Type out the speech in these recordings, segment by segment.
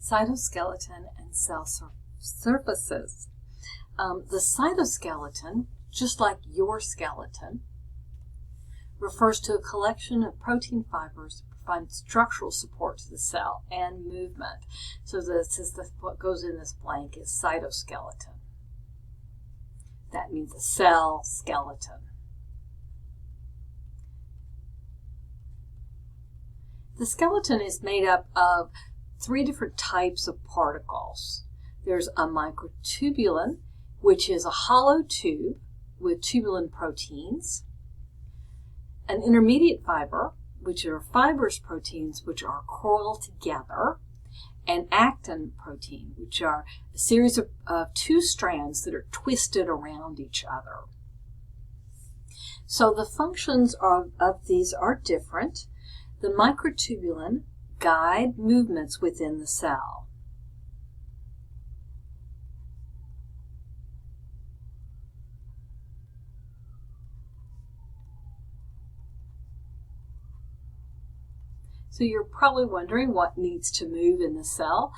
cytoskeleton and cell surfaces. The cytoskeleton, just like your skeleton, refers to a collection of protein fibers that provide structural support to the cell and movement. So this is what goes in this blank is cytoskeleton. That means a cell skeleton. The skeleton is made up of 3 different types of particles. There's a microtubule, which is a hollow tube with tubulin proteins, an intermediate fiber, which are fibrous proteins which are coiled together, and actin protein, which are a series of 2 strands that are twisted around each other. So the functions of these are different. The microtubule guide movements within the cell. So you're probably wondering what needs to move in the cell.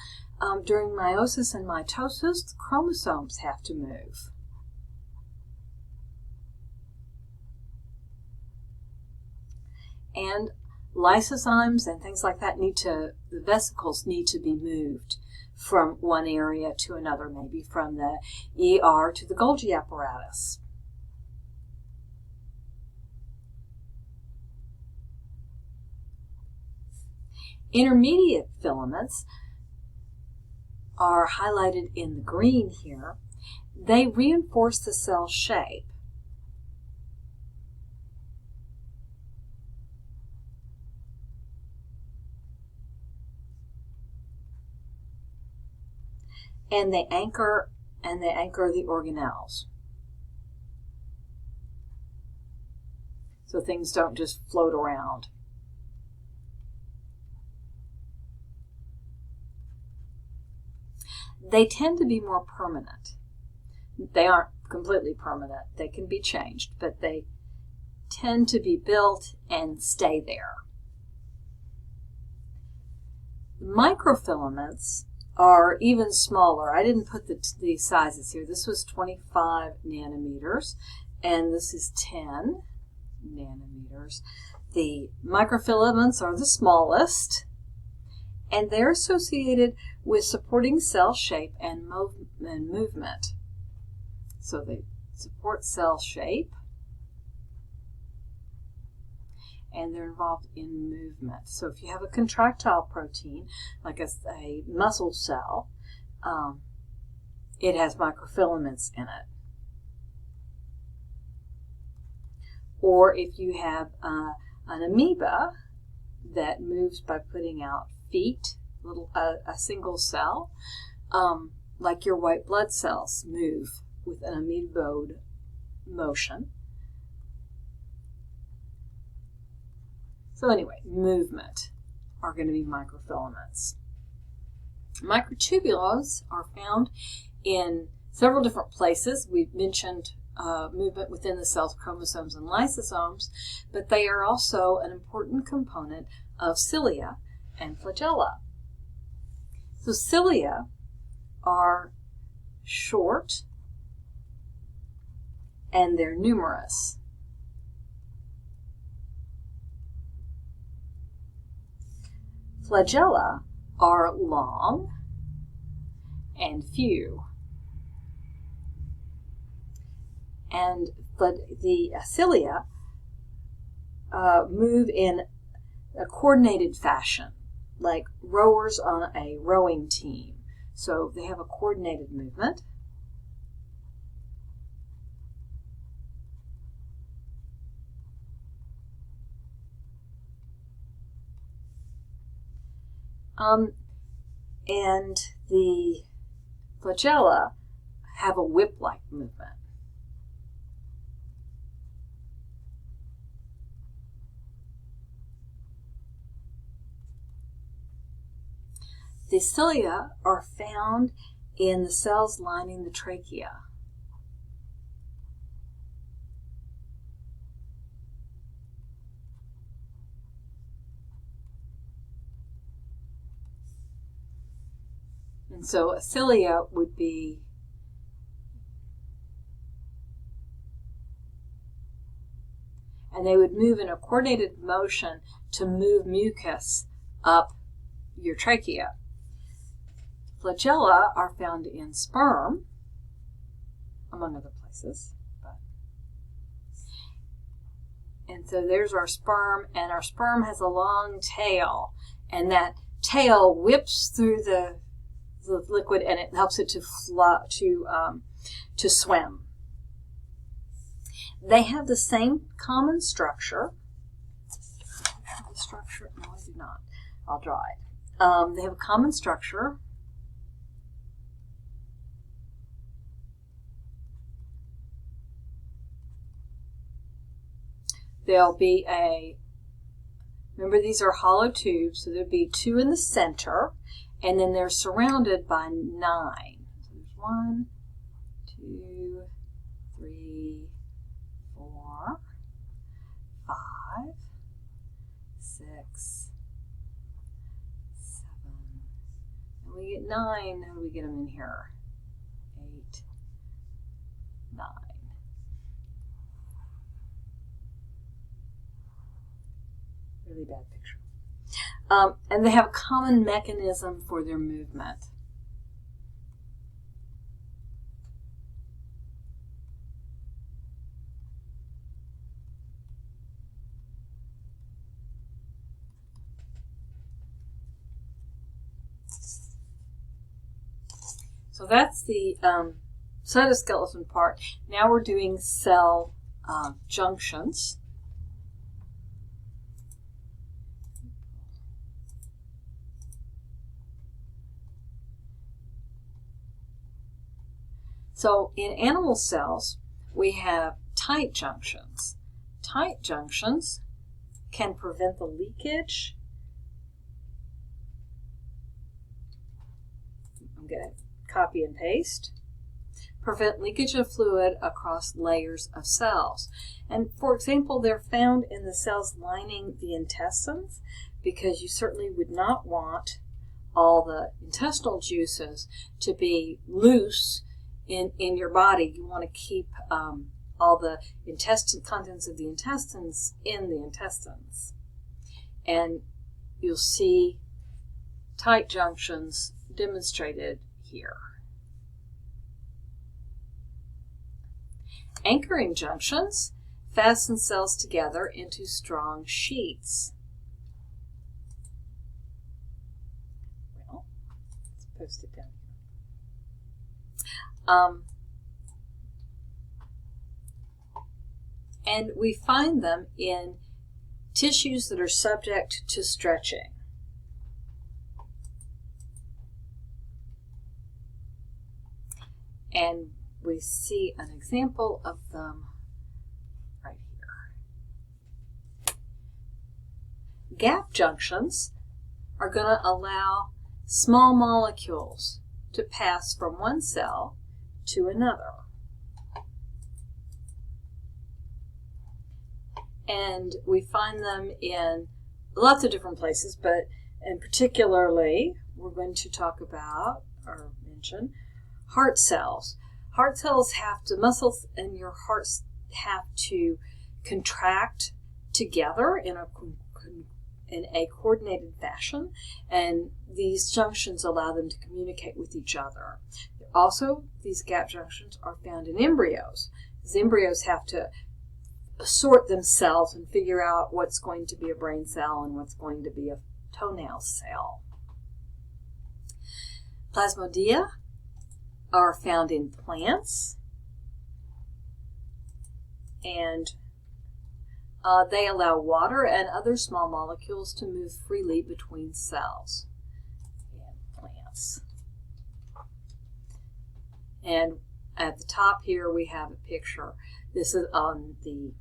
During meiosis and mitosis, the chromosomes have to move. And lysozymes and things like that the vesicles need to be moved from one area to another, maybe from the ER to the Golgi apparatus. Intermediate filaments are highlighted in the green here. They reinforce the cell shape. And they anchor the organelles. So things don't just float around. They tend to be more permanent. They aren't completely permanent. They can be changed, but they tend to be built and stay there. Microfilaments are even smaller. I didn't put the sizes here. This was 25 nanometers, and this is 10 nanometers. The microfilaments are the smallest, and they're associated with supporting cell shape and movement. So they support cell shape, and they're involved in movement. So if you have a contractile protein, like a muscle cell, it has microfilaments in it. Or if you have an amoeba that moves by putting out feet, a single cell, like your white blood cells move with an amoeboid motion. So anyway, movement are going to be microfilaments. Microtubules are found in several different places. We've mentioned movement within the cell's chromosomes and lysosomes, but they are also an important component of cilia and flagella. So cilia are short and they're numerous. Flagella are long and few. And the cilia move in a coordinated fashion, like rowers on a rowing team. So they have a coordinated movement. And the flagella have a whip-like movement. The cilia are found in the cells lining the trachea. And so a cilia would be and they would move in a coordinated motion to move mucus up your trachea. Flagella are found in sperm, among other places. And so there's our sperm, and our sperm has a long tail, and that tail whips through the liquid, and it helps it to swim. They have the same common structure. No, I do not. I'll draw it. They have a common structure. There'll be remember these are hollow tubes, so there'll be 2 in the center, and then they're surrounded by 9. So there's 1, 2, 3, 4, 5, 6, 7, and we get 9. How do we get them in here? 8, 9. Really bad picture. And they have a common mechanism for their movement. So that's the cytoskeleton part. Now we're doing cell junctions. So in animal cells, we have tight junctions. Tight junctions can prevent the leakage. I'm going to copy and paste. Prevent leakage of fluid across layers of cells. And for example, they're found in the cells lining the intestines, because you certainly would not want all the intestinal juices to be loose in your body. You want to keep all the contents of the intestines in the intestines. And you'll see tight junctions demonstrated here. Anchoring junctions fasten cells together into strong sheets. Well, let's post it down here. And we find them in tissues that are subject to stretching. And we see an example of them right here. Gap junctions are going to allow small molecules to pass from one cell to another. And we find them in lots of different places, but in particularly, we're going to talk about or mention heart cells. Heart cells muscles in your heart have to contract together in a coordinated fashion, and these junctions allow them to communicate with each other. Also, these gap junctions are found in embryos, because embryos have to sort themselves and figure out what's going to be a brain cell and what's going to be a toenail cell. Plasmodia are found in plants, and they allow water and other small molecules to move freely between cells in plants. And at the top here we have a picture. This is on the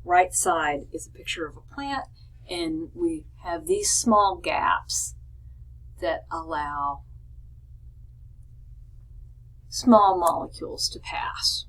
right side is a picture of a plant, and we have these small gaps that allow small molecules to pass.